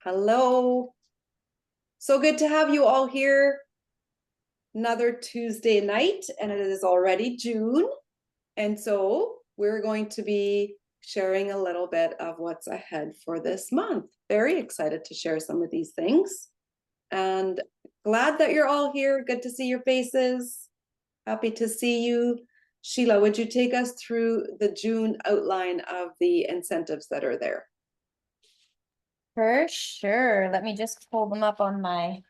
Hello. So good to have you all here. Another Tuesday night, and it is already June. And so we're going to be sharing a little bit of what's ahead for this month. Very excited to share some of these things. And glad that you're all here. Good to see your faces. Happy to see you. Sheila, would you take us through the June outline of the incentives that are there? For sure. Let me just pull them up on my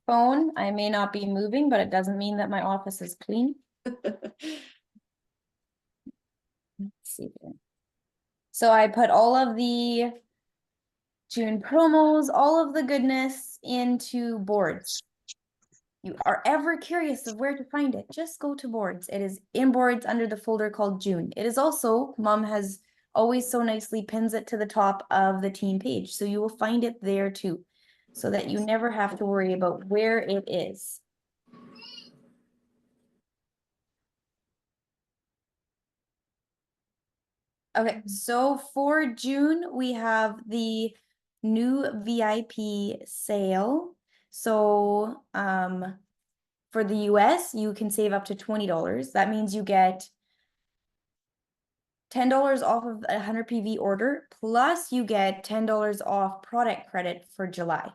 phone. I may not be moving, but it doesn't mean that my office is clean. Let's see here. So I put all of the June promos, all of the goodness into Boards. You are ever curious of where to find it, just go to Boards. It is in Boards under the folder called June. It is also, Mom has always so nicely pins it to the top of the team page. So you will find it there too, so that you never have to worry about where it is. Okay, so for June, we have the new VIP sale. So for the US, you can save up to $20. That means you get $10 off of a 100 PV order, plus you get $10 off product credit for July.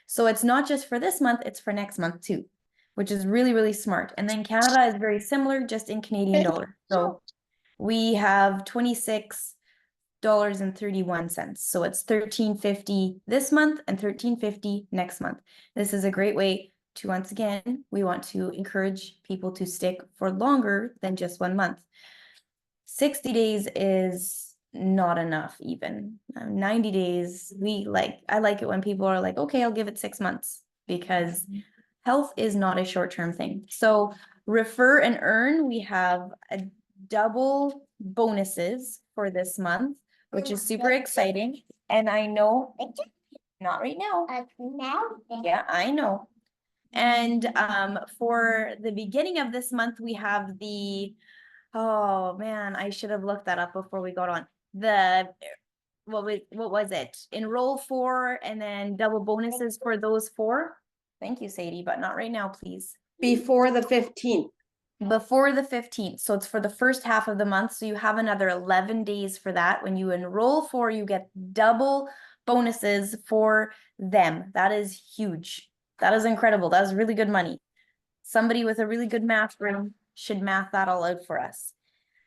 So it's not just for this month, it's for next month too, which is really, really smart. And then Canada is very similar, just in Canadian dollars. So we have $26.31. So it's $13.50 this month and $13.50 next month. This is a great way to, once again, we want to encourage people to stick for longer than just 1 month. 60 days is not enough even. 90 days, I like it when people are like, okay, I'll give it 6 months, because health is not a short-term thing. So refer and earn, we have a double bonuses for this month, which is super exciting. And I know, not right now. Now? Yeah, I know. And for the beginning of this month, we have oh man, I should have looked that up before we got on. What was it? Enroll for, and then double bonuses for those 4. Thank you, Sadie, but not right now, please. Before the 15th. Before the 15th. So it's for the first half of the month. So you have another 11 days for that. When you enroll for, you get double bonuses for them. That is huge. That is incredible. That is really good money. Somebody with a really good math room should math that all out for us.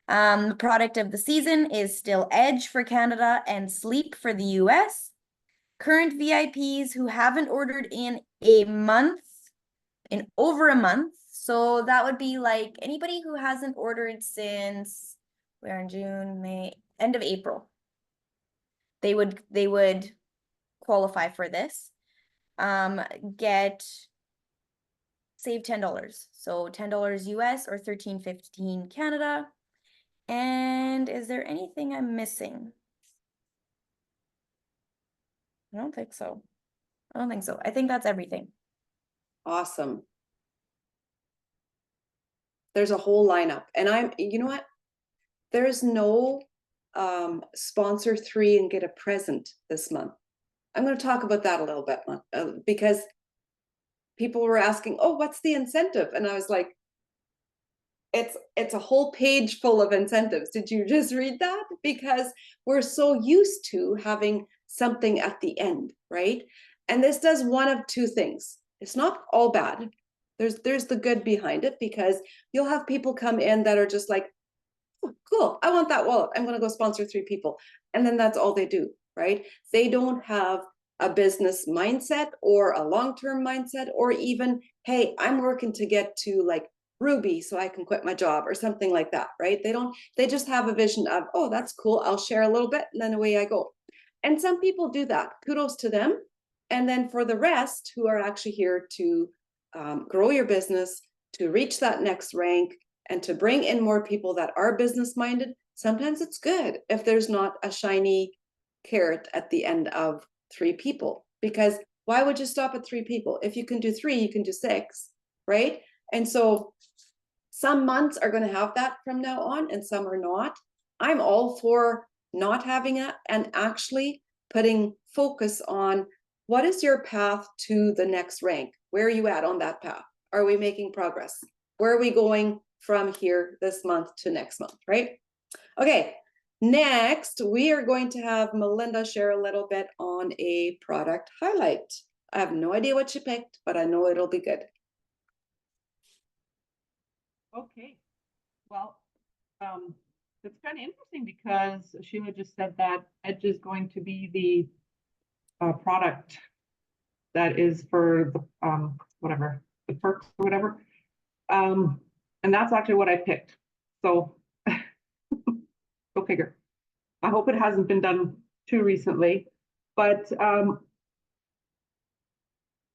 The product of the season is still Edge for Canada and Sleep for the US. Current VIPs who haven't ordered in over a month. So that would be like anybody who hasn't ordered since, we're in June, May, end of April. They would qualify for this. Save $10. So $10 US or $13.15 Canada. And is there anything I'm missing? I don't think so. I think that's everything. Awesome. There's a whole lineup, and you know what? There's no sponsor 3 and get a present this month. I'm going to talk about that a little bit because people were asking, oh, what's the incentive? And I was like, it's a whole page full of incentives. Did you just read that? Because we're so used to having something at the end, right? And this does one of 2 things. It's not all bad. There's the good behind it, because you'll have people come in that are just like, oh, cool, I want that wallet. I'm going to go sponsor 3 people. And then that's all they do, right? They don't have a business mindset or a long-term mindset, or even, hey, I'm working to get to like Ruby so I can quit my job or something like that, right? They just have a vision of, oh, that's cool, I'll share a little bit, and then away I go. And some people do that. Kudos to them. And then for the rest who are actually here to grow your business, to reach that next rank, and to bring in more people that are business minded, sometimes it's good if there's not a shiny carrot at the end of 3 people. Because why would you stop at 3 people? If you can do 3, you can do 6, right? And so some months are going to have that from now on, and some are not. I'm all for not having it. And actually, putting focus on what is your path to the next rank? Where are you at on that path? Are we making progress? Where are we going from here this month to next month, right? Okay, next we are going to have Melinda share a little bit on a product highlight. I have no idea what she picked, but I know it'll be good. Okay, well, it's kind of interesting because Sheila just said that Edge is going to be the product that is for the whatever, the perks or whatever. And that's actually what I picked. So go figure. I hope it hasn't been done too recently, but a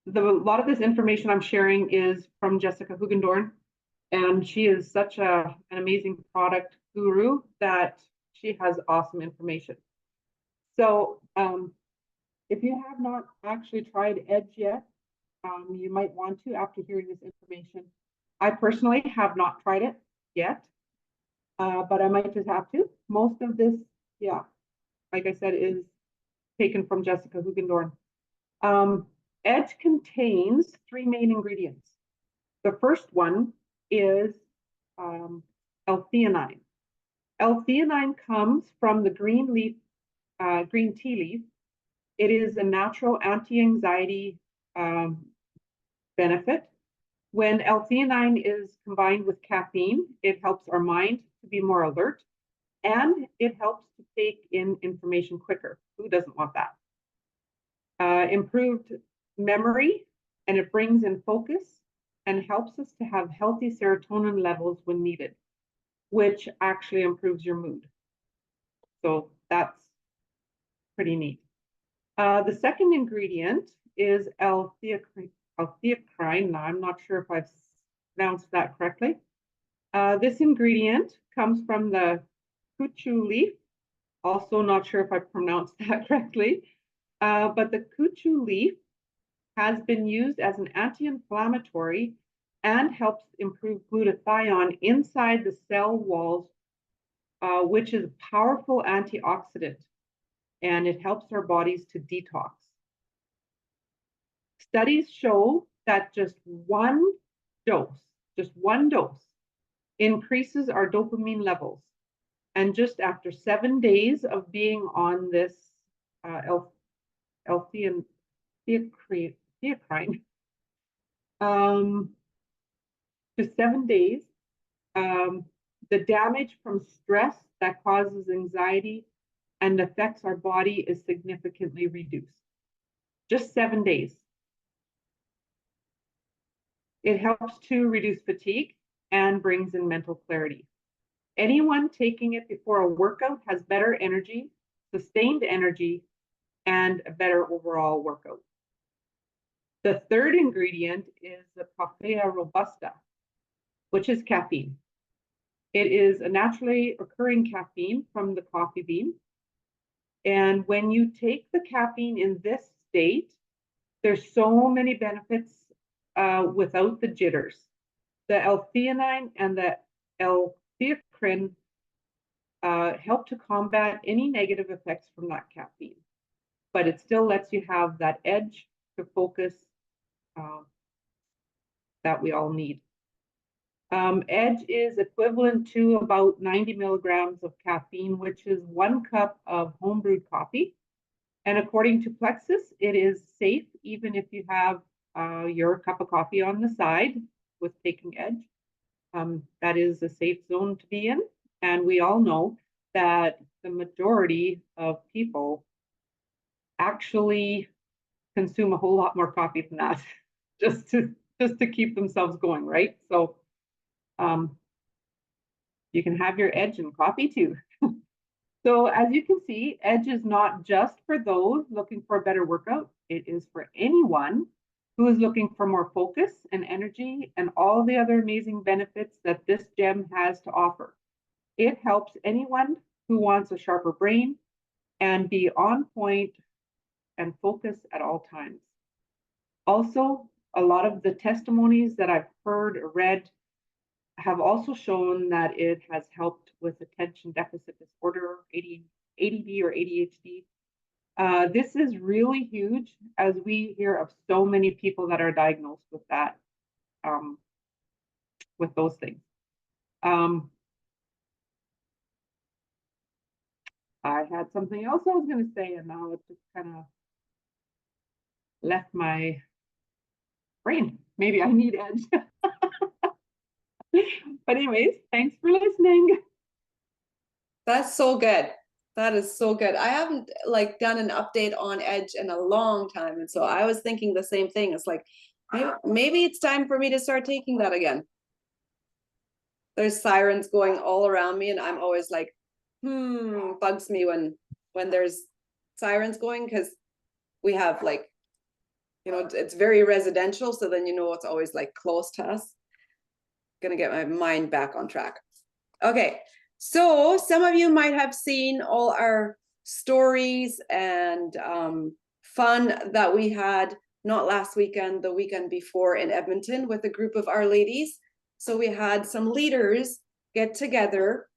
lot of this information I'm sharing is from Jessica Hugendorn, and she is such an amazing product guru that she has awesome information. So if you have not actually tried Edge yet, you might want to after hearing this information. I personally have not tried it yet, but I might just have to. Most of this, yeah, like I said, is taken from Jessica Hugendorn. Edge contains 3 main ingredients. The first one is L-theanine. L-theanine comes from the green tea leaf. It is a natural anti-anxiety benefit. When L-theanine is combined with caffeine, it helps our mind to be more alert, and it helps to take in information quicker. Who doesn't want that? Improved memory, and it brings in focus and helps us to have healthy serotonin levels when needed, which actually improves your mood. So that's pretty neat. The second ingredient is L-theacrine. Now, I'm not sure if I've pronounced that correctly. This ingredient comes from the cuchu leaf. Also not sure if I pronounced that correctly. But the cuchu leaf has been used as an anti-inflammatory and helps improve glutathione inside the cell walls, which is a powerful antioxidant, and it helps our bodies to detox. Studies show that just one dose increases our dopamine levels. And just after 7 days of being on this L-theacrine, just 7 days, the damage from stress that causes anxiety and affects our body is significantly reduced. Just 7 days. It helps to reduce fatigue and brings in mental clarity. Anyone taking it before a workout has better energy, sustained energy, and a better overall workout. The third ingredient is the Coffea robusta, which is caffeine. It is a naturally occurring caffeine from the coffee bean. And when you take the caffeine in this state, there's so many benefits without the jitters. The L-theanine and the L-theacrine help to combat any negative effects from that caffeine, but it still lets you have that edge to focus that we all need. Edge is equivalent to about 90 milligrams of caffeine, which is 1 cup of homebrewed coffee. And according to Plexus, it is safe even if you have your cup of coffee on the side with taking Edge. That is a safe zone to be in. And we all know that the majority of people actually consume a whole lot more coffee than that just to keep themselves going, right? So you can have your Edge and coffee too. So as you can see, Edge is not just for those looking for a better workout. It is for anyone who is looking for more focus and energy and all the other amazing benefits that this gem has to offer. It helps anyone who wants a sharper brain and be on point and focus at all times. Also, a lot of the testimonies that I've heard or read have also shown that it has helped with attention deficit disorder, ADD or ADHD. This is really huge as we hear of so many people that are diagnosed with that, with those things. I had something else I was going to say, and now it just kind of left my brain. Maybe I need Edge. But anyways, thanks for listening. That's so good. That is so good. I haven't like done an update on Edge in a long time. And so I was thinking the same thing. It's like, maybe it's time for me to start taking that again. There's sirens going all around me, and I'm always like, bugs me when there's sirens going, because we have like, it's very residential. So then, it's always like close to us. Gonna get my mind back on track. Okay. So some of you might have seen all our stories and fun that we had, not last weekend, the weekend before in Edmonton with a group of Our Ladies. So we had some leaders get together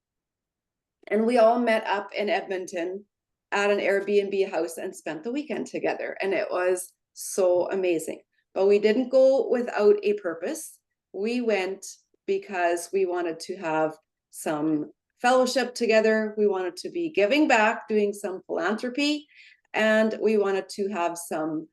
and we all met up in Edmonton at an Airbnb house and spent the weekend together. And it was so amazing. But we didn't go without a purpose. We went because we wanted to have some fellowship together. We wanted to be giving back, doing some philanthropy, and we wanted to have some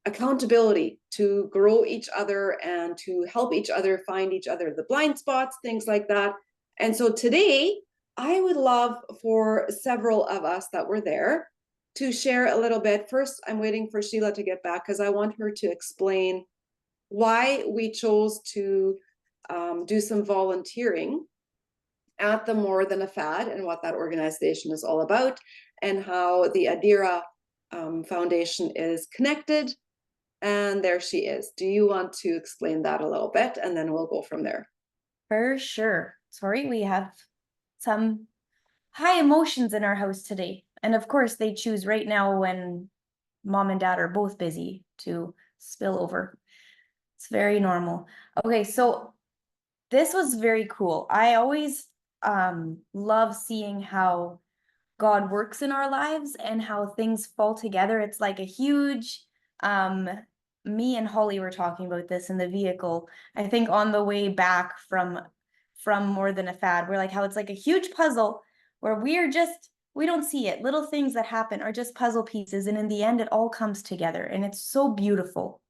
accountability to grow each other and to help each other find each other the blind spots, things like that. And so today, I would love for several of us that were there to share a little bit. First, I'm waiting for Sheila to get back because I want her to explain why we chose to do some volunteering at the More Than a Fad and what that organization is all about, and how the Adira Foundation is connected. And there she is. Do you want to explain that a little bit? And then we'll go from there. For sure. Sorry, we have some high emotions in our house today. And of course, they choose right now when mom and dad are both busy to spill over. It's very normal. Okay, so this was very cool. I always love seeing how God works in our lives and how things fall together. It's like a huge, me and Holly were talking about this in the vehicle, I think on the way back from More Than a Fad. We're like, how it's like a huge puzzle where we don't see it. Little things that happen are just puzzle pieces. And in the end, it all comes together and it's so beautiful.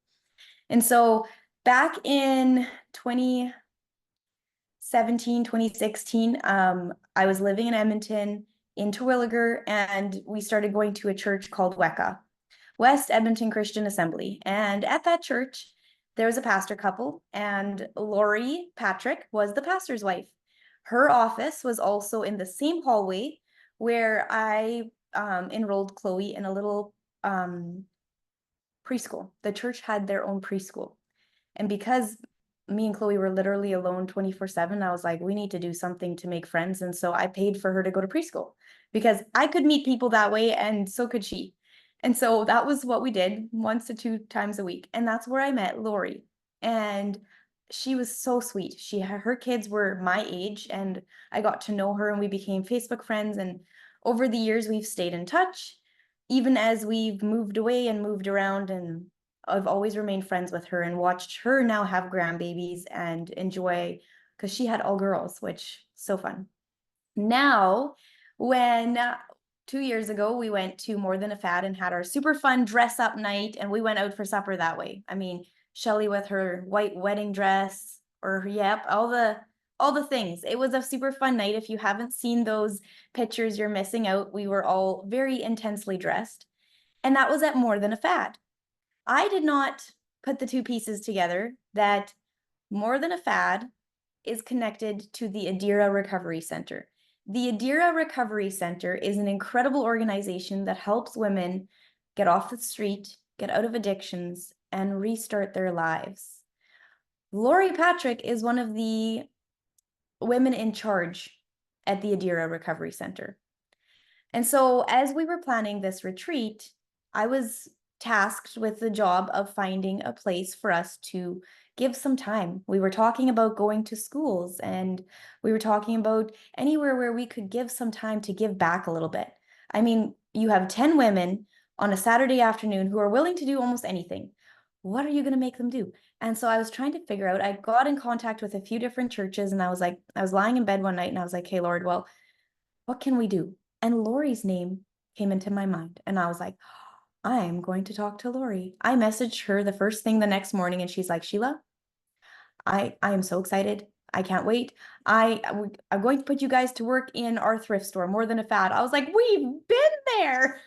And so back in 2016, I was living in Edmonton, in Terwilliger, and we started going to a church called WECA, West Edmonton Christian Assembly. And at that church, there was a pastor couple, and Lori Patrick was the pastor's wife. Her office was also in the same hallway where I enrolled Chloe in a little preschool. The church had their own preschool. And because me and Chloe were literally alone 24/7, I was like, we need to do something to make friends. And so I paid for her to go to preschool because I could meet people that way and so could she. And so that was what we did 1 to 2 times a week. And that's where I met Lori. And she was so sweet. Her kids were my age and I got to know her and we became Facebook friends. And over the years, we've stayed in touch, even as we've moved away and moved around, and I've always remained friends with her and watched her now have grandbabies and enjoy, because she had all girls, which so fun. Now, when 2 years ago, we went to More Than a Fad and had our super fun dress up night, and we went out for supper that way. I mean, Shelly with her white wedding dress, or yep, all the things. It was a super fun night. If you haven't seen those pictures, you're missing out. We were all very intensely dressed. And that was at More Than a Fad. I did not put the two pieces together that More Than a Fad is connected to the Adira Recovery Center. The Adira Recovery Center is an incredible organization that helps women get off the street, get out of addictions, and restart their lives. Lori Patrick is one of the women in charge at the Adira Recovery Center. And so as we were planning this retreat, I was tasked with the job of finding a place for us to give some time. We were talking about going to schools and we were talking about anywhere where we could give some time to give back a little bit. I mean, you have 10 women on a Saturday afternoon who are willing to do almost anything. What are you going to make them do? And so I was trying to figure out, I got in contact with a few different churches, and I was like, I was lying in bed one night and I was like, hey, Lord, well, what can we do? And Lori's name came into my mind. And I was like, I am going to talk to Lori. I messaged her the first thing the next morning, and she's like, Sheila, I am so excited. I can't wait. I'm going to put you guys to work in our thrift store, More Than a Fad. I was like, we've been there.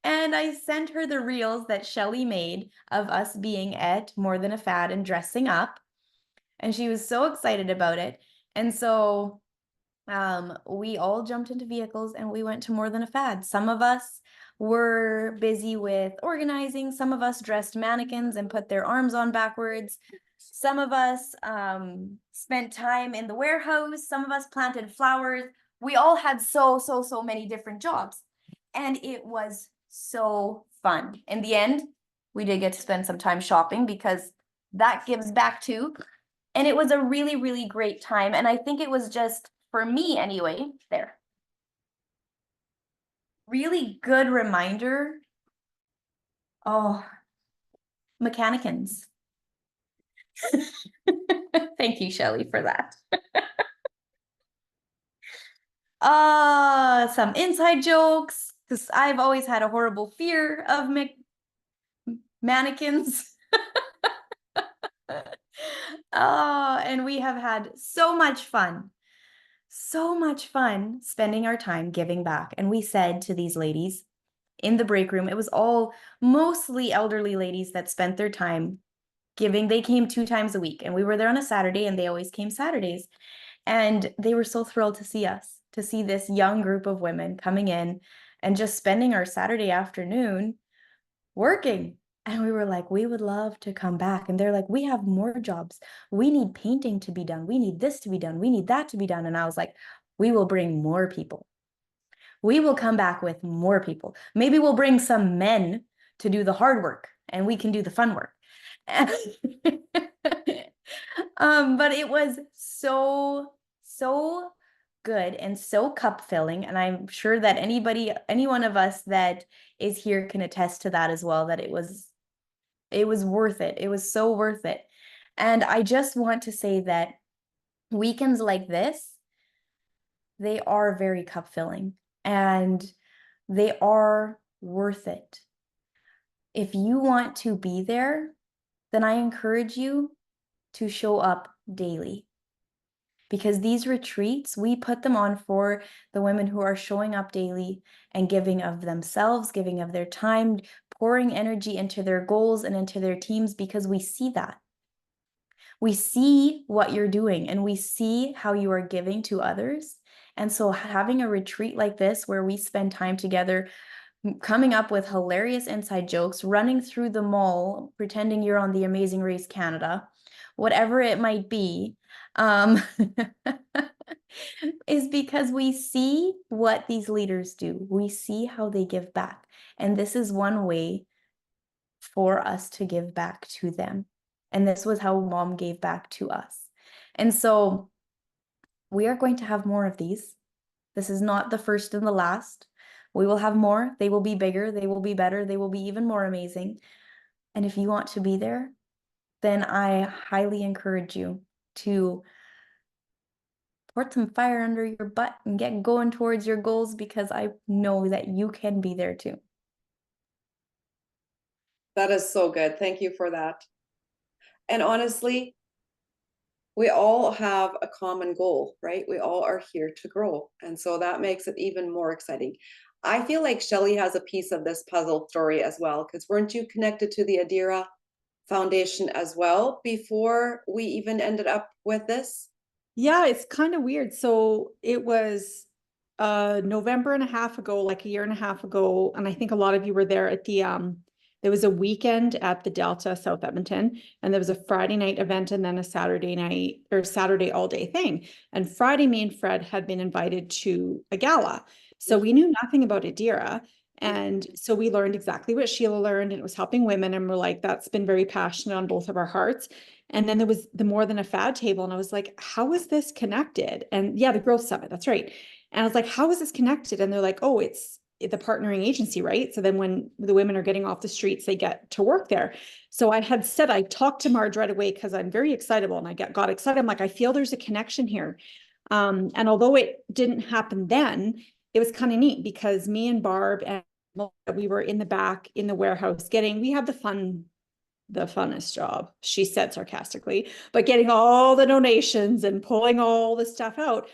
And I sent her the reels that Shelly made of us being at More Than a Fad and dressing up. And she was so excited about it. And so we all jumped into vehicles and we went to More Than a Fad. Some of us were busy with organizing. Some of us dressed mannequins and put their arms on backwards. Some of us spent time in the warehouse. Some of us planted flowers. We all had so many different jobs. And it was so fun. In the end, we did get to spend some time shopping because that gives back too. And it was a really great time. And I think it was just, for me anyway, there. Really good reminder. Oh, Mechanicans. Thank you, Shelly, for that. Some inside jokes, because I've always had a horrible fear of mannequins. And we have had so much fun spending our time giving back. And we said to these ladies in the break room, it was all mostly elderly ladies that spent their time giving. They came 2 times a week, and we were there on a Saturday, and they always came Saturdays. And they were so thrilled to see us, to see this young group of women coming in and just spending our Saturday afternoon working. And we were like, we would love to come back. And they're like, we have more jobs. We need painting to be done. We need this to be done. We need that to be done. And I was like, we will bring more people. We will come back with more people. Maybe we'll bring some men to do the hard work and we can do the fun work. But it was so good and so cup filling. And I'm sure that any one of us that is here can attest to that as well, that it was worth it. It was so worth it. And I just want to say that weekends like this, they are very cup filling and they are worth it. If you want to be there, then I encourage you to show up daily. Because these retreats, we put them on for the women who are showing up daily and giving of themselves, giving of their time, pouring energy into their goals and into their teams, because we see that. We see what you're doing and we see how you are giving to others. And so having a retreat like this, where we spend time together, coming up with hilarious inside jokes, running through the mall, pretending you're on the Amazing Race Canada, whatever it might be, is because we see what these leaders do. We see how they give back. And this is one way for us to give back to them. And this was how Mom gave back to us. And so we are going to have more of these. This is not the first and the last. We will have more. They will be bigger. They will be better. They will be even more amazing. And if you want to be there, then I highly encourage you to put some fire under your butt and get going towards your goals, because I know that you can be there too. That is so good. Thank you for that. And honestly, we all have a common goal, right? We all are here to grow. And so that makes it even more exciting. I feel like Shelly has a piece of this puzzle story as well, because weren't you connected to the Adira Foundation as well before we even ended up with this? Yeah, it's kind of weird. So it was November and a half ago, like a year and a half ago, and I think a lot of you were there at the there was a weekend at the Delta South Edmonton, and there was a Friday night event and then a Saturday night or Saturday all day thing. And Friday, me and Fred had been invited to a gala. So we knew nothing about Adira. And so we learned exactly what Sheila learned, and it was helping women. And we're like, that's been very passionate on both of our hearts. And then there was the More Than a Fad table. And I was like, how is this connected? And yeah, the Growth Summit, that's right. And I was like, how is this connected? And they're like, oh, it's the partnering agency, right? So then when the women are getting off the streets, they get to work there. So I had said, I talked to Marge right away because I'm very excitable, and I got excited. I'm like, I feel there's a connection here. And although it didn't happen then, it was kind of neat because me and Barb and we were in the back in the warehouse we had the funnest job, she said sarcastically, but getting all the donations and pulling all the stuff out.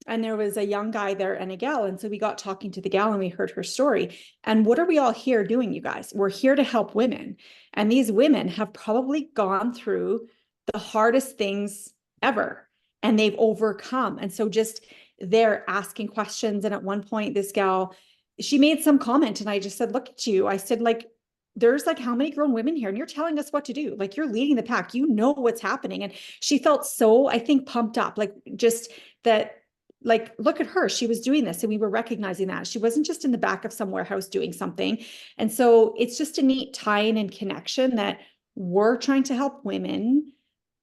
And there was a young guy there and a gal. And so we got talking to the gal and we heard her story. And what are we all here doing, you guys? We're here to help women. And these women have probably gone through the hardest things ever, and they've overcome. And so just they're asking questions. And at one point, this gal, she made some comment, and I just said, look at you. I said, like, there's like how many grown women here, and you're telling us what to do. Like, you're leading the pack, you know what's happening. And she felt so, I think, pumped up, like just that, like, look at her, she was doing this, and we were recognizing that she wasn't just in the back of some warehouse doing something. And so it's just a neat tie-in and connection that we're trying to help women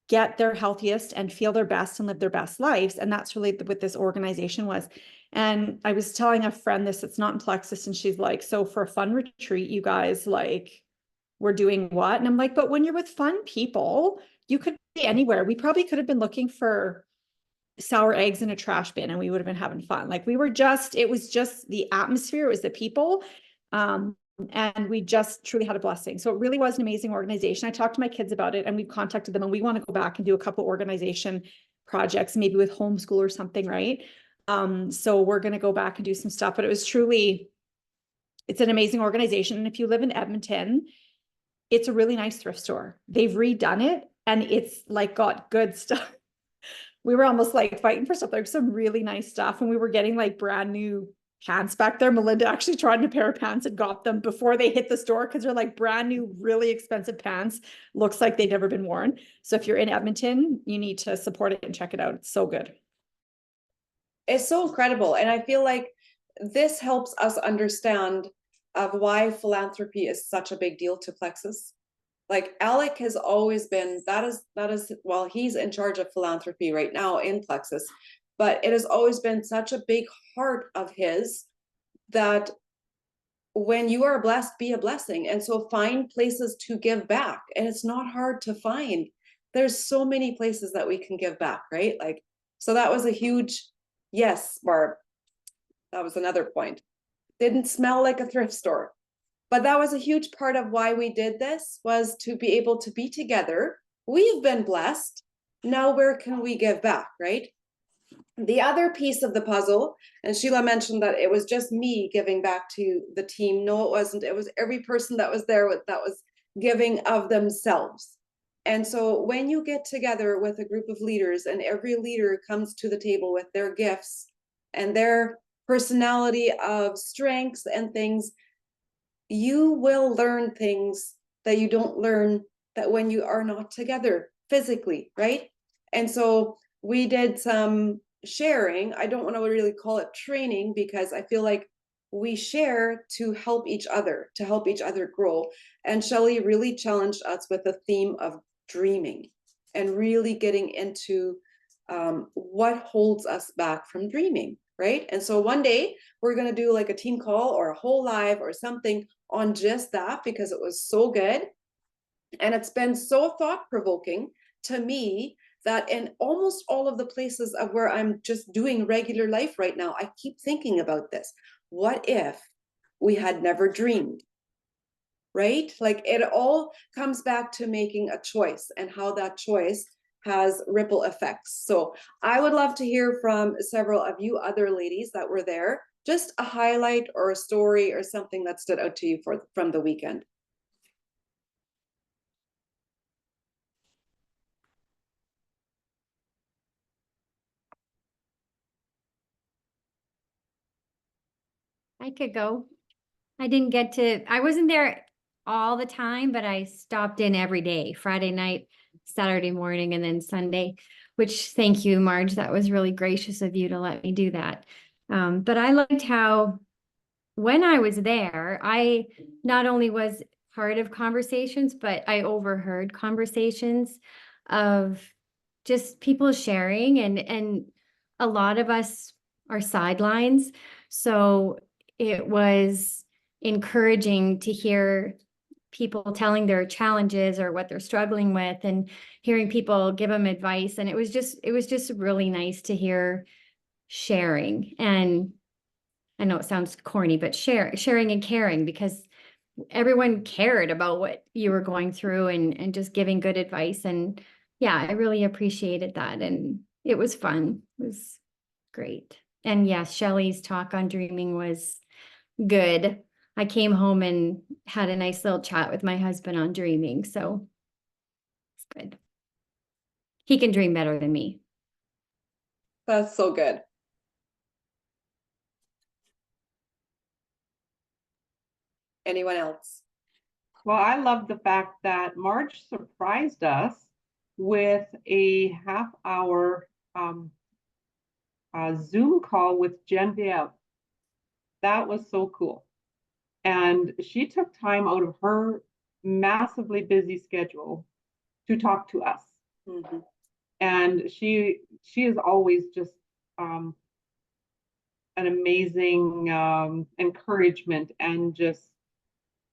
get their healthiest and feel their best and live their best lives. And that's really what this organization was. And I was telling a friend this, it's not in Plexus, and she's like, so for a fun retreat, you guys, like, we're doing what? And I'm like, but when you're with fun people, you could be anywhere. We probably could have been looking for sour eggs in a trash bin and we would have been having fun. Like, it was just the atmosphere, it was the people. And we just truly had a blessing. So it really was an amazing organization. I talked to my kids about it, and we've contacted them, and we want to go back and do a couple organization projects, maybe with homeschool or something, right? So we're going to go back and do some stuff, but it's an amazing organization. And if you live in Edmonton, it's a really nice thrift store. They've redone it, and it's like got good stuff. We were almost like fighting for stuff. There's some really nice stuff, and we were getting like brand new pants back there. Melinda actually tried a pair of pants and got them before they hit the store, because they're like brand new, really expensive pants. Looks like they've never been worn. So if you're in Edmonton, you need to support it and check it out. It's so good. It's so incredible. And I feel like this helps us understand of why philanthropy is such a big deal to Plexus. Like, Alec has always been, that is, well, he's in charge of philanthropy right now in Plexus, but it has always been such a big heart of his that when you are blessed, be a blessing. And so find places to give back. And it's not hard to find. There's so many places that we can give back, right? Like, so that was a huge, yes, Barb. That was another point. Didn't smell like a thrift store. But that was a huge part of why we did this, was to be able to be together. We've been blessed. Now where can we give back, right? The other piece of the puzzle, and Sheila mentioned that it was just me giving back to the team. No, it wasn't. It was every person that was there that was giving of themselves. And so when you get together with a group of leaders, and every leader comes to the table with their gifts and their personality of strengths and things, you will learn things that you don't learn that when you are not together physically, right? And so we did some sharing. I don't want to really call it training, because I feel like we share to help each other grow. And Shelley really challenged us with the theme of dreaming, and really getting into what holds us back from dreaming, right? And so one day we're going to do like a team call or a whole live or something on just that, because it was so good. And it's been so thought-provoking to me that in almost all of the places of where I'm just doing regular life right now, I keep thinking about this. What if we had never dreamed? Right? Like, it all comes back to making a choice, and how that choice has ripple effects. So I would love to hear from several of you other ladies that were there, just a highlight or a story or something that stood out to you from the weekend. I could go. I wasn't there all the time, but I stopped in every day, Friday night, Saturday morning, and then Sunday, which, thank you, Marge. That was really gracious of you to let me do that. But I liked how, when I was there, I not only was part of conversations, but I overheard conversations of just people sharing, and a lot of us our sidelines. So it was encouraging to hear people telling their challenges or what they're struggling with, and hearing people give them advice. And it was just really nice to hear sharing. And I know it sounds corny, but sharing and caring, because everyone cared about what you were going through, and just giving good advice. And yeah, I really appreciated that. And it was fun. It was great. And yes, Shelley's talk on dreaming was good. I came home and had a nice little chat with my husband on dreaming. So it's good. He can dream better than me. That's so good. Anyone else? Well, I love the fact that Marge surprised us with a half-hour Zoom call with Genevieve. That was so cool. And she took time out of her massively busy schedule to talk to us. Mhm. And she is always just an amazing encouragement, and just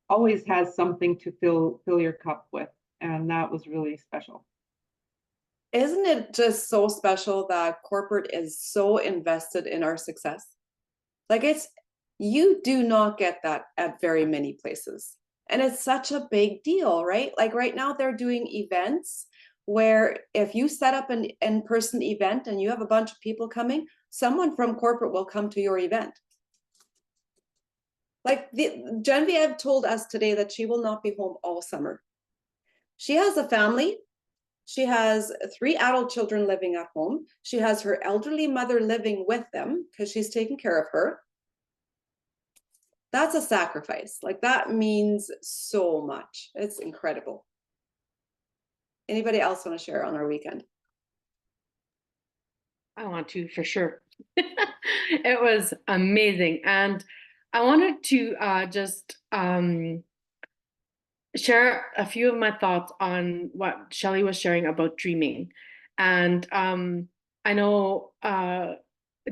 always has something to fill your cup with. And that was really special. Isn't it just so special that corporate is so invested in our success? Like, you do not get that at very many places. And it's such a big deal, right? Like right now they're doing events where if you set up an in-person event and you have a bunch of people coming, someone from corporate will come to your event. Like Genevieve told us today that she will not be home all summer. She has a family. She has 3 adult children living at home. She has her elderly mother living with them because she's taking care of her. That's a sacrifice. Like, that means so much. It's incredible. Anybody else want to share on our weekend? I want to, for sure. It was amazing. And I wanted to just share a few of my thoughts on what Shelley was sharing about dreaming. And I know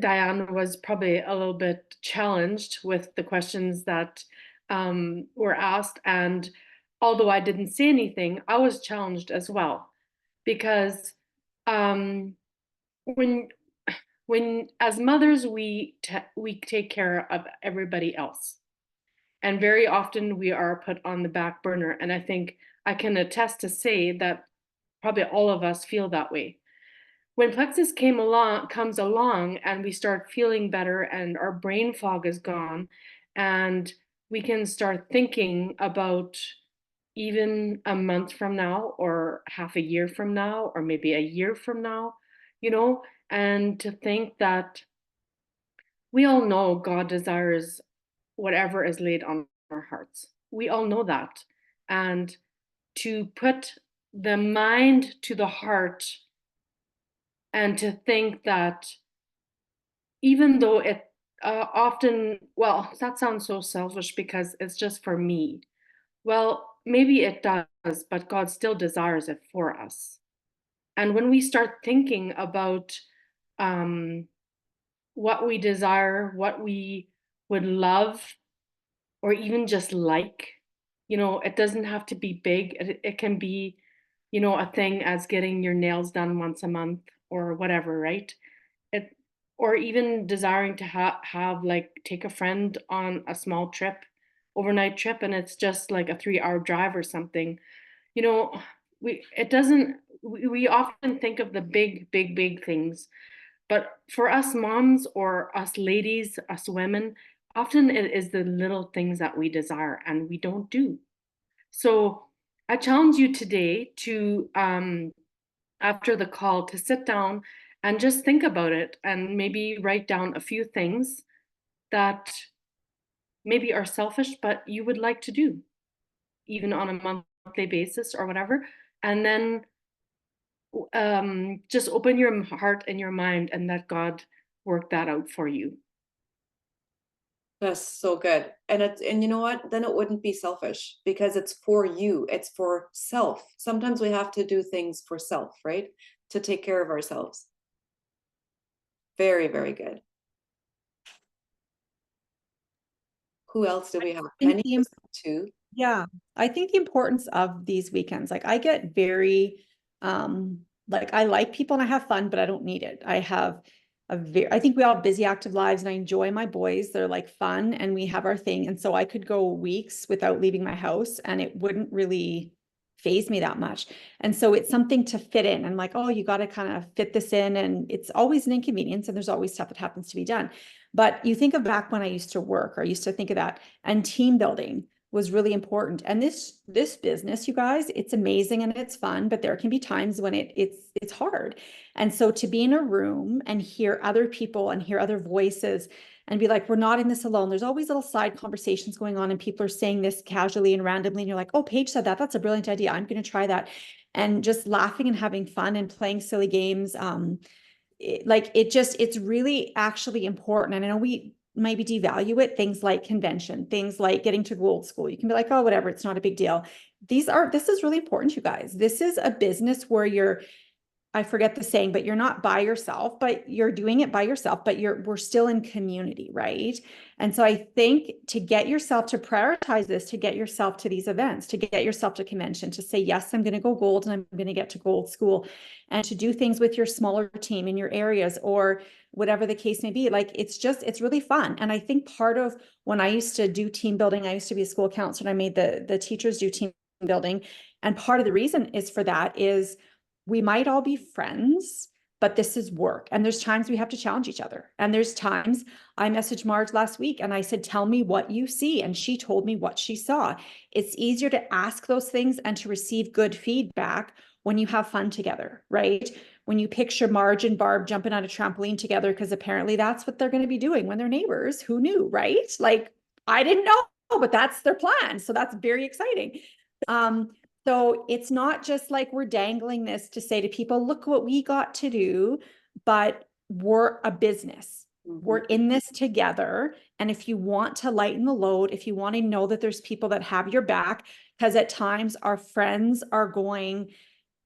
Diane was probably a little bit challenged with the questions that were asked. And although I didn't say anything, I was challenged as well. Because when as mothers, we take care of everybody else. And very often we are put on the back burner. And I think I can attest to say that probably all of us feel that way. When Plexus comes along and we start feeling better and our brain fog is gone, and we can start thinking about even a month from now, or half a year from now, or maybe a year from now, and to think that we all know God desires whatever is laid on our hearts. We all know that. And to put the mind to the heart, and to think that even though it often, well, that sounds so selfish because it's just for me. Well, maybe it does, but God still desires it for us. And when we start thinking about what we desire, what we would love, or even just like, it doesn't have to be big. It can be, a thing as getting your nails done once a month or whatever, right? Or even desiring to have like take a friend on a small trip, overnight trip, and it's just like a 3-hour drive or something. We often think of the big things, but for us moms, or us ladies, us women, often it is the little things that we desire and we don't do. So I challenge you today to, after the call, to sit down and just think about it, and maybe write down a few things that maybe are selfish, but you would like to do, even on a monthly basis or whatever. And then just open your heart and your mind and let God work that out for you. That's so good. And you know what? Then it wouldn't be selfish because it's for you. It's for self. Sometimes we have to do things for self, right? To take care of ourselves. Very, very good. Who else do we have? think Penny the was too. Yeah, I think the importance of these weekends, like I get very, like I like people and I have fun, but I don't need it. I have I think we all have busy, active lives and I enjoy my boys. They're like fun and we have our thing. And so I could go weeks without leaving my house and it wouldn't really phase me that much. And so it's something to fit in. I'm like, oh, you got to kind of fit this in. And it's always an inconvenience and there's always stuff that happens to be done. But you think of back when I used to work, or I used to think of that, and team building was really important. And this business, you guys, it's amazing and it's fun, but there can be times when it's hard. And so to be in a room and hear other people and hear other voices and be like, we're not in this alone. There's always little side conversations going on and people are saying this casually and randomly. And you're like, oh, Paige said that. That's a brilliant idea. I'm going to try that. And just laughing and having fun and playing silly games. It's really actually important. And I know we maybe devalue it, things like convention, things like getting to Gold School. You can be like, oh, whatever, it's not a big deal. This is really important, you guys. This is a business where I forget the saying, but you're not by yourself, but you're doing it by yourself, but we're still in community, right? And so I think to get yourself to prioritize this, to get yourself to these events, to get yourself to convention, to say, yes, I'm going to go gold and I'm going to get to Gold School, and to do things with your smaller team in your areas or whatever the case may be. Like, it's really fun. And I think part of when I used to do team building, I used to be a school counselor and I made the teachers do team building. And part of the reason is for that is we might all be friends, but this is work. And there's times we have to challenge each other. And there's times I messaged Marge last week and I said, tell me what you see. And she told me what she saw. It's easier to ask those things and to receive good feedback when you have fun together, right? When you picture Marge and Barb jumping on a trampoline together, because apparently that's what they're going to be doing when they're neighbors. Who knew, right? Like, I didn't know, but that's their plan. So that's very exciting. So it's not just like we're dangling this to say to people, look what we got to do, but we're a business. We're in this together. And if you want to lighten the load, if you want to know that there's people that have your back, because at times our friends are going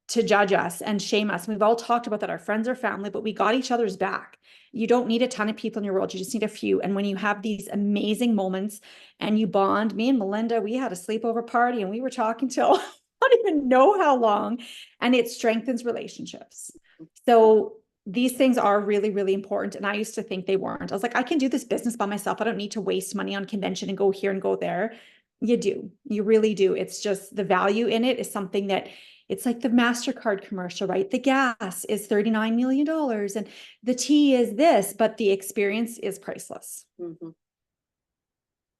to judge us and shame us. We've all talked about that. Our friends are family, but we got each other's back. You don't need a ton of people in your world. You just need a few. And when you have these amazing moments and you bond, me and Melinda, we had a sleepover party and we were talking till I don't even know how long, and it strengthens relationships. So these things are really, really important. And I used to think they weren't. I was like, I can do this business by myself. I don't need to waste money on convention and go here and go there. You do. You really do. It's just the value in it is something that it's like the MasterCard commercial, right? The gas is $39 million and the tea is this, but the experience is priceless.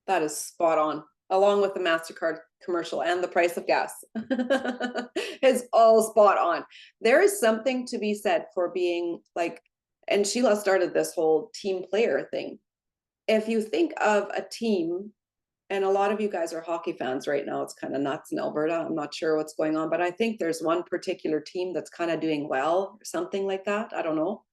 That is spot on, along with the MasterCard commercial and the price of gas. Is all spot on. There is something to be said for being like, and Sheila started this whole team player thing. If you think of a team, and a lot of you guys are hockey fans right now, it's kind of nuts in Alberta. I'm not sure what's going on, but I think there's one particular team that's kind of doing well or something like that. I don't know.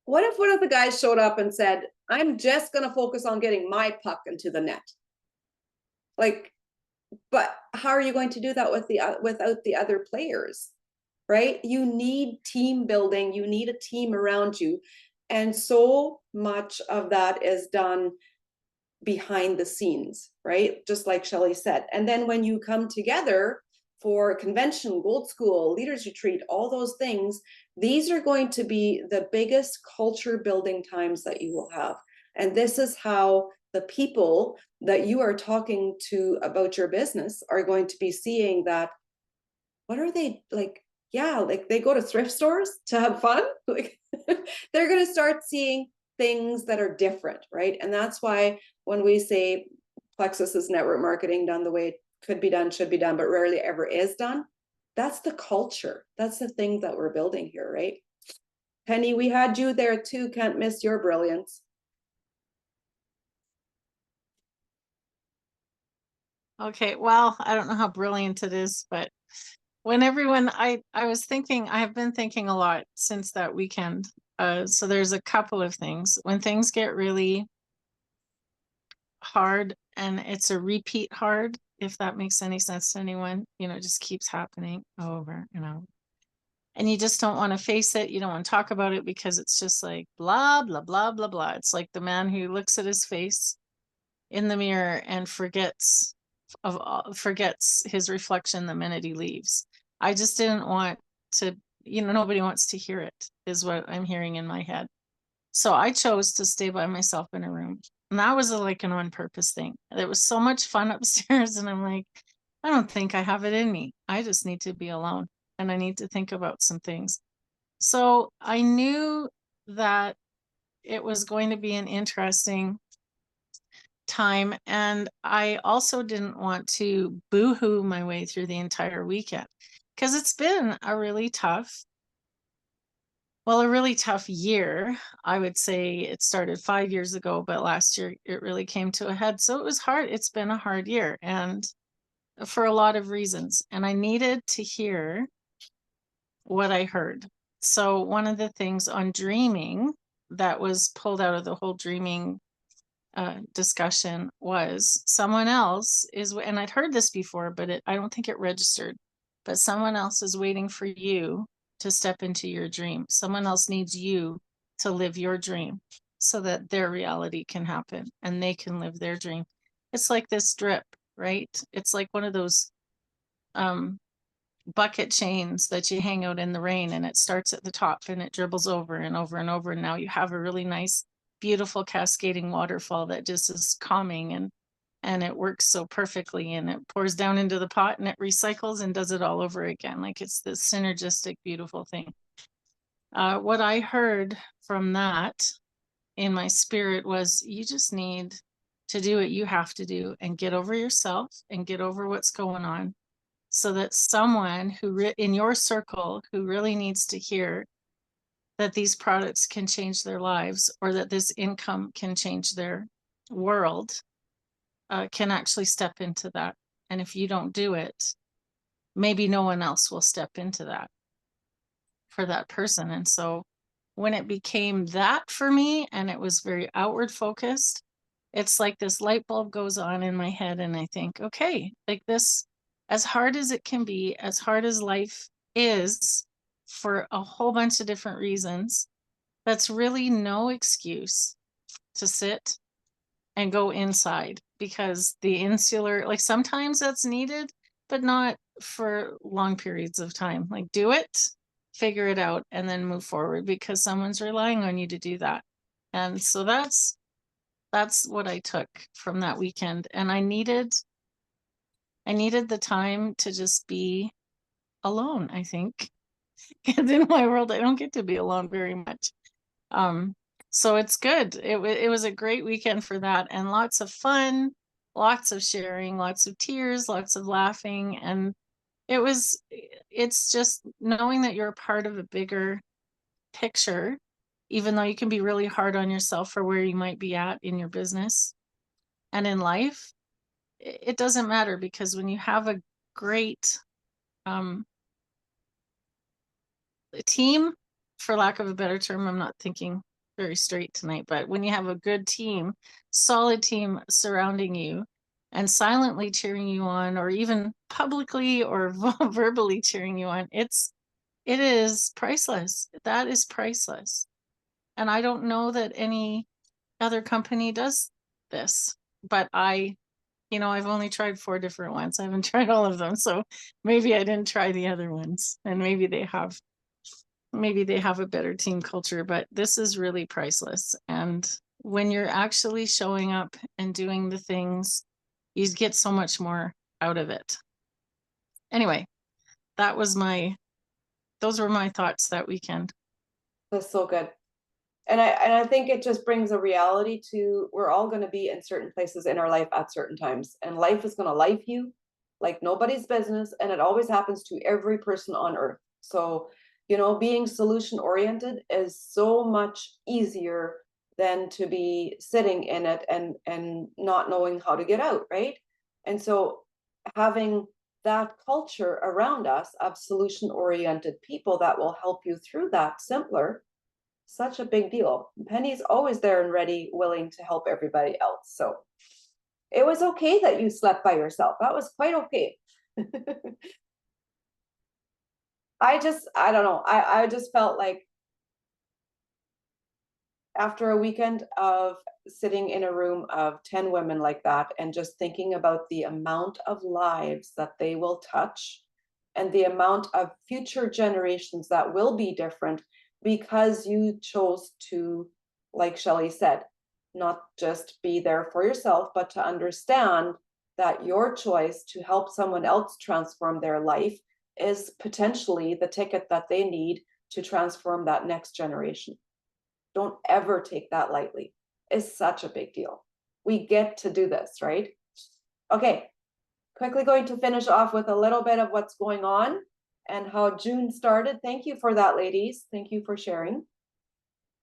What if one of the guys showed up and said, I'm just going to focus on getting my puck into the net? Like, but how are you going to do that without the other players, right? You need team building. You need a team around you. And so much of that is done behind the scenes, right? Just like Shelley said. And then when you come together for convention, Gold School, Leaders Retreat, all those things, these are going to be the biggest culture building times that you will have. And this is how the people that you are talking to about your business are going to be seeing that, what are they like? Yeah, like they go to thrift stores to have fun. Like they're going to start seeing things that are different, right? And that's why when we say Plexus is network marketing done the way it could be done, should be done, but rarely ever is done, that's the culture. That's the thing that we're building here, right? Penny, we had you there too. Can't miss your brilliance. Okay, well, I don't know how brilliant it is, but when everyone, I was thinking, I have been thinking a lot since that weekend. So there's a couple of things. When things get really hard and it's a repeat hard, if that makes any sense to anyone, it just keeps happening over, and you just don't want to face it. You don't want to talk about it because it's just like blah, blah, blah, blah, blah. It's like the man who looks at his face in the mirror and forgets his reflection the minute he leaves. I just didn't want to, nobody wants to hear it, is what I'm hearing in my head. So I chose to stay by myself in a room. And that was like an on purpose thing. It was so much fun upstairs. And I'm like, I don't think I have it in me. I just need to be alone and I need to think about some things. So I knew that it was going to be an interesting time. And I also didn't want to boo-hoo my way through the entire weekend because it's been a really tough year. I would say it started 5 years ago, but last year it really came to a head. So it was hard. It's been a hard year, and for a lot of reasons. And I needed to hear what I heard. So one of the things on dreaming that was pulled out of the whole dreaming discussion was someone else is, and I'd heard this before, but I don't think it registered, but someone else is waiting for you to step into your dream. Someone else needs you to live your dream so that their reality can happen and they can live their dream. It's like this drip, right? It's like one of those bucket chains that you hang out in the rain, and it starts at the top and it dribbles over and over and over. And now you have a really nice, beautiful cascading waterfall that just is calming, and it works so perfectly, and it pours down into the pot and it recycles and does it all over again. Like it's this synergistic, beautiful thing. What I heard from that in my spirit was, you just need to do what you have to do and get over yourself and get over what's going on, so that someone who in your circle who really needs to hear that these products can change their lives, or that this income can change their world, can actually step into that. And if you don't do it, maybe no one else will step into that for that person. And so when it became that for me, and it was very outward focused, it's like this light bulb goes on in my head, and I think, okay, like this, as hard as it can be, as hard as life is for a whole bunch of different reasons, that's really no excuse to sit and go inside, because the insular, like sometimes that's needed, but not for long periods of time. Like do it, figure it out, and then move forward, because someone's relying on you to do that. And so that's what I took from that weekend. And I needed the time to just be alone, I think. Because in my world, I don't get to be alone very much. So it's good. It was a great weekend for that, and lots of fun, lots of sharing, lots of tears, lots of laughing. And it's just knowing that you're a part of a bigger picture, even though you can be really hard on yourself for where you might be at in your business and in life. It doesn't matter, because when you have a great team, for lack of a better term, I'm not thinking very straight tonight, but when you have a good team, solid team surrounding you and silently cheering you on, or even publicly or verbally cheering you on, it is priceless. That is priceless. And I don't know that any other company does this, but I've only tried 4 different ones. I haven't tried all of them. So maybe I didn't try the other ones, and maybe they have a better team culture, but this is really priceless. And when you're actually showing up and doing the things, you get so much more out of it. Anyway, those were my thoughts that weekend. That's so good. And I think it just brings a reality to, we're all going to be in certain places in our life at certain times, and life is going to life you like nobody's business, and it always happens to every person on earth. So being solution oriented is so much easier than to be sitting in it and not knowing how to get out, right? And so having that culture around us of solution oriented people that will help you through that simpler, such a big deal. Penny's always there and ready, willing to help everybody else. So it was okay that you slept by yourself. That was quite okay. I don't know. I just felt like after a weekend of sitting in a room of 10 women like that and just thinking about the amount of lives that they will touch and the amount of future generations that will be different because you chose to, like Shelley said, not just be there for yourself, but to understand that your choice to help someone else transform their life is potentially the ticket that they need to transform that next generation. Don't ever take that lightly. It's such a big deal. We get to do this, right? Okay, quickly going to finish off with a little bit of what's going on and how June started. Thank you for that, ladies. Thank you for sharing.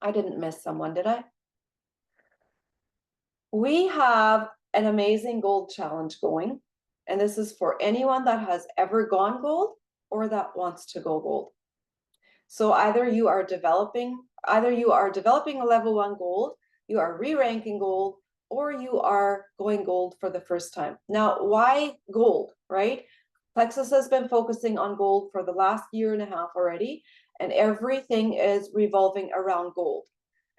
I didn't miss someone, did I? We have an amazing gold challenge going, and this is for anyone that has ever gone gold or that wants to go gold. So either you are developing a level 1 gold, you are re-ranking gold, or you are going gold for the first time. Now, why gold, right? Plexus has been focusing on gold for the last year and a half already, and everything is revolving around gold.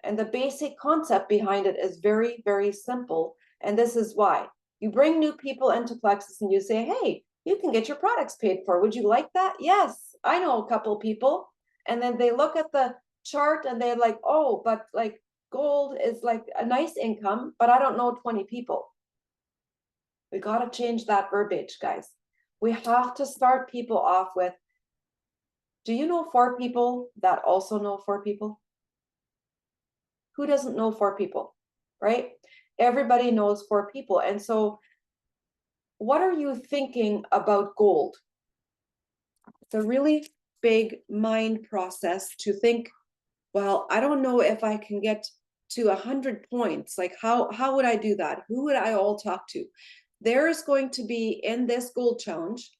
And the basic concept behind it is very, very simple. And this is why. You bring new people into Plexus and you say, hey, you can get your products paid for. Would you like that? Yes, I know a couple people. And then they look at the chart and they're like, oh, but like gold is like a nice income, but I don't know 20 people. We got to change that verbiage, guys. We have to start people off with, do you know 4 people that also know 4 people? Who doesn't know 4 people, right? Everybody knows 4 people. And so what are you thinking about gold? It's a really big mind process to think, well, I don't know if I can get to 100 points. Like how would I do that? Who would I all talk to? There is going to be in this gold challenge.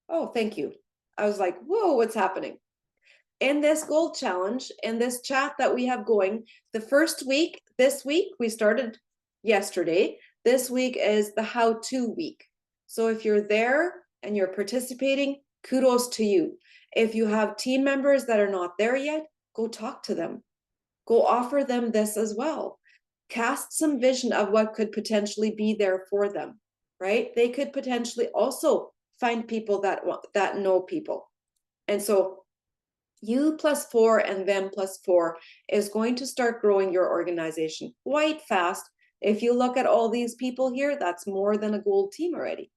Oh, thank you. I was like, whoa, what's happening? In this gold challenge, in this chat that we have going, the first week, this week, we started yesterday. This week is the how-to week. So if you're there and you're participating, kudos to you. If you have team members that are not there yet, go talk to them. Go offer them this as well. Cast some vision of what could potentially be there for them, right? They could potentially also find people that know people. And so you +4 and them +4 is going to start growing your organization quite fast. If you look at all these people here, that's more than a gold team already.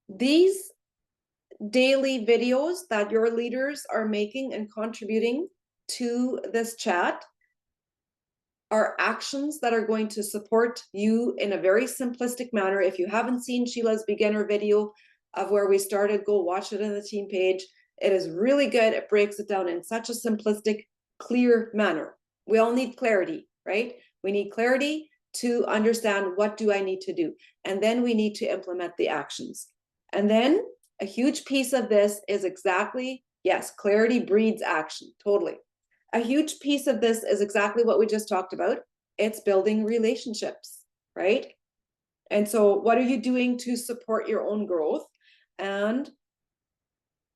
These daily videos that your leaders are making and contributing to this chat are actions that are going to support you in a very simplistic manner. If you haven't seen Sheila's beginner video of where we started, go watch it in the team page. It is really good. It breaks it down in such a simplistic, clear manner. We all need clarity, right? We need clarity to understand what do I need to do. And then we need to implement the actions. And then a huge piece of this is exactly, yes, clarity breeds action, totally. A huge piece of this is exactly what we just talked about. It's building relationships, right? And so what are you doing to support your own growth? And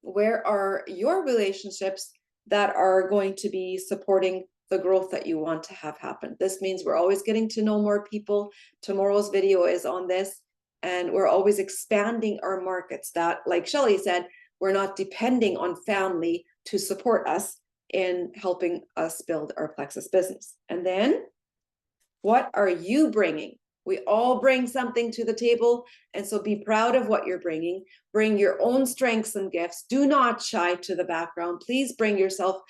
where are your relationships that are going to be supporting the growth that you want to have happen? This means we're always getting to know more people. Tomorrow's video is on this, and we're always expanding our markets. That, like Shelley said, we're not depending on family to support us in helping us build our Plexus business. And then what are you bringing? We all bring something to the table, and so be proud of what you're bringing. Bring your own strengths and gifts. Do not shy to the background. Please bring yourself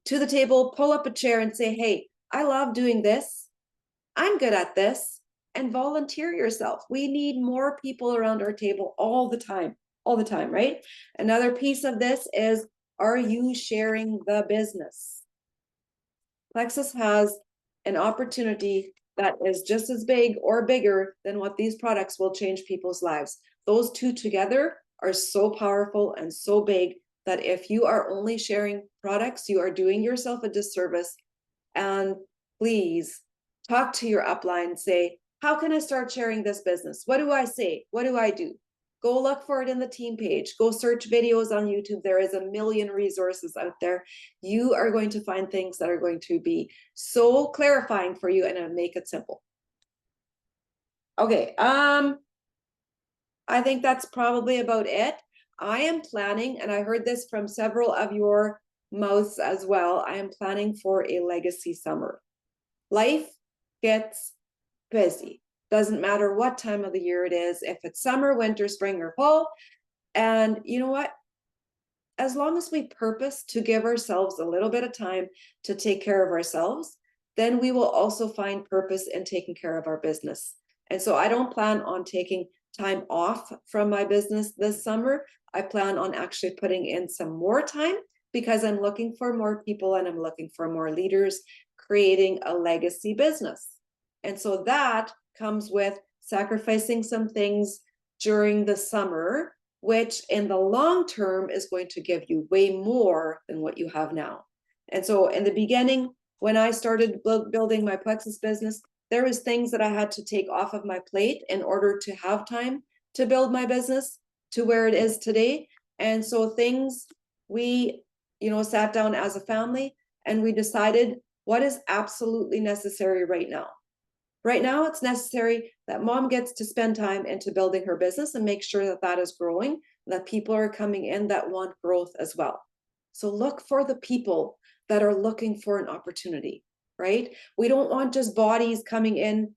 to the table, pull up a chair and say, hey, I love doing this. I'm good at this, and volunteer yourself. We need more people around our table all the time, right? Another piece of this is, are you sharing the business? Plexus has an opportunity that is just as big or bigger than what these products will change people's lives. Those two together are so powerful and so big that if you are only sharing products, you are doing yourself a disservice. And please talk to your upline, say, how can I start sharing this business? What do I say? What do I do? go look for it in the team page. Go search videos on YouTube. There is a million resources out there. You are going to find things that are going to be so clarifying for you and make it simple. Okay, I think that's probably about it. I am planning, and I heard this from several of your mouths as well, I am planning for a legacy summer. Life gets busy. Doesn't matter what time of the year it is, if it's summer, winter, spring, or fall. And you know what? As long as we purpose to give ourselves a little bit of time to take care of ourselves, then we will also find purpose in taking care of our business. And so I don't plan on taking time off from my business this summer. I plan on actually putting in some more time because I'm looking for more people and I'm looking for more leaders creating a legacy business. And so that comes with sacrificing some things during the summer, which in the long term is going to give you way more than what you have now. And so in the beginning, when I started building my Plexus business, there was things that I had to take off of my plate in order to have time to build my business to where it is today. And so things we, sat down as a family and we decided what is absolutely necessary right now. Right now, it's necessary that mom gets to spend time into building her business and make sure that that is growing, that people are coming in that want growth as well. So look for the people that are looking for an opportunity, right? We don't want just bodies coming in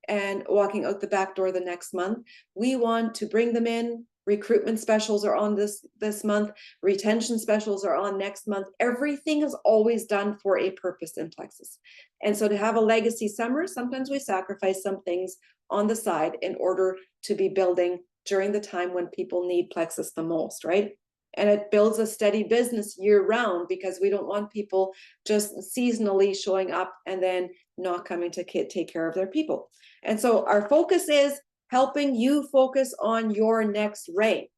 and walking out the back door the next month. We want to bring them in. Recruitment specials are on this month. Retention specials are on next month. Everything is always done for a purpose in Plexus. And so to have a legacy summer, sometimes we sacrifice some things on the side in order to be building during the time when people need Plexus the most, right? And it builds a steady business year round because we don't want people just seasonally showing up and then not coming to take care of their people. And so our focus is helping you focus on your next ray.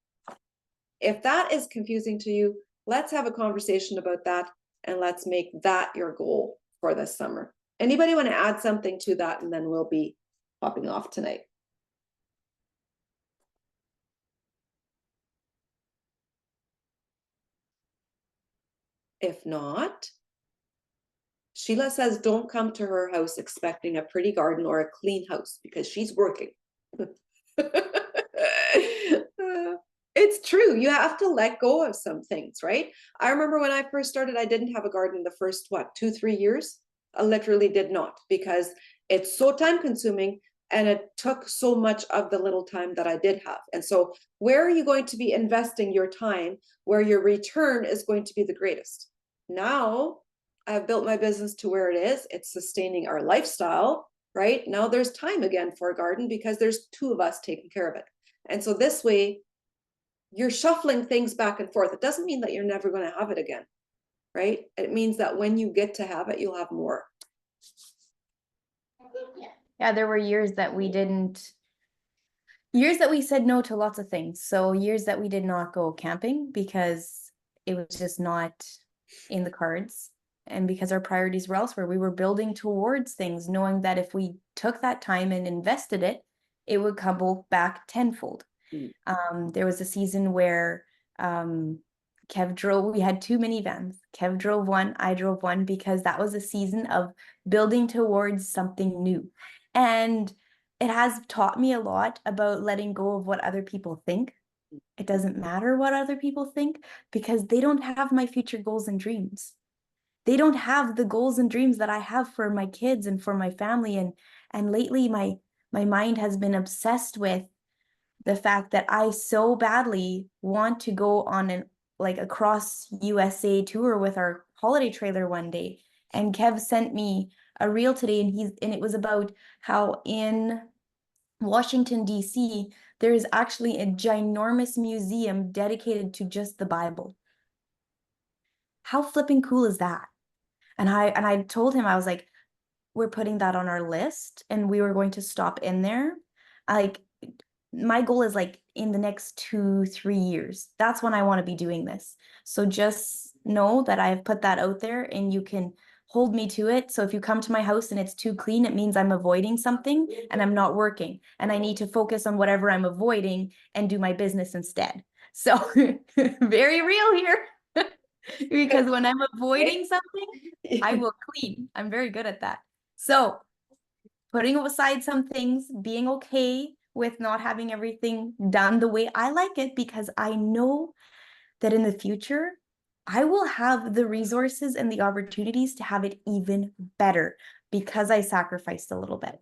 If that is confusing to you, let's have a conversation about that and let's make that your goal for this summer. Anybody want to add something to that? And then we'll be popping off tonight. If not, Sheila says don't come to her house expecting a pretty garden or a clean house because she's working. It's true. You have to let go of some things, right? I remember when I first started, I didn't have a garden the first, 2-3 years. I literally did not because it's so time consuming and it took so much of the little time that I did have. And so where are you going to be investing your time where your return is going to be the greatest? Now I've built my business to where it is. It's sustaining our lifestyle, right? Now there's time again for a garden because there's 2 of us taking care of it. And so this way you're shuffling things back and forth. It doesn't mean that you're never going to have it again, right? It means that when you get to have it, you'll have more. Yeah, there were years that we said no to lots of things. So years that we did not go camping because it was just not in the cards. And because our priorities were elsewhere, we were building towards things, knowing that if we took that time and invested it, it would come back tenfold. There was a season where Kev drove, we had 2 minivans. Kev drove one, I drove one, because that was a season of building towards something new. And it has taught me a lot about letting go of what other people think. It doesn't matter what other people think because they don't have my future goals and dreams. They don't have the goals and dreams that I have for my kids and for my family. And lately my mind has been obsessed with the fact that I so badly want to go on an across USA tour with our holiday trailer one day. And Kev sent me a reel today and it was about how in Washington, D.C., there is actually a ginormous museum dedicated to just the Bible. How flipping cool is that? And I told him, I was like, we're putting that on our list and we were going to stop in there. My goal is in the next 2-3 years. That's when I want to be doing this. So just know that I've put that out there and you can hold me to it. So if you come to my house and it's too clean, it means I'm avoiding something and I'm not working. And I need to focus on whatever I'm avoiding and do my business instead. So very real here. Because when I'm avoiding something, I will clean. I'm very good at that. So putting aside some things, being okay with not having everything done the way I like it, because I know that in the future, I will have the resources and the opportunities to have it even better because I sacrificed a little bit.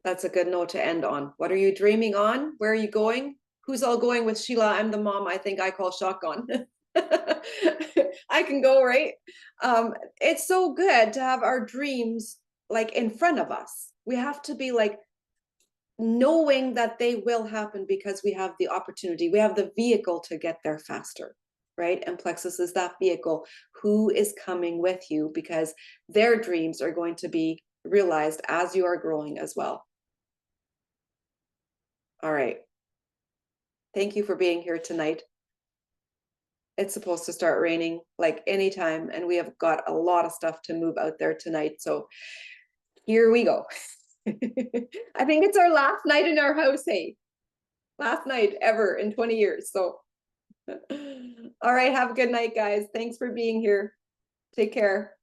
That's a good note to end on. What are you dreaming on? Where are you going? Who's all going with Sheila? I'm the mom I think I call shotgun. I can go, right? It's so good to have our dreams like in front of us. We have to be like knowing that they will happen because we have the opportunity, we have the vehicle to get there faster, right? And Plexus is that vehicle. Who is coming with you because their dreams are going to be realized as you are growing as well. All right. Thank you for being here tonight. It's supposed to start raining like anytime, and we have got a lot of stuff to move out there tonight. So here we go. I think it's our last night in our house, hey? Last night ever in 20 years. So, all right, have a good night, guys. Thanks for being here. Take care.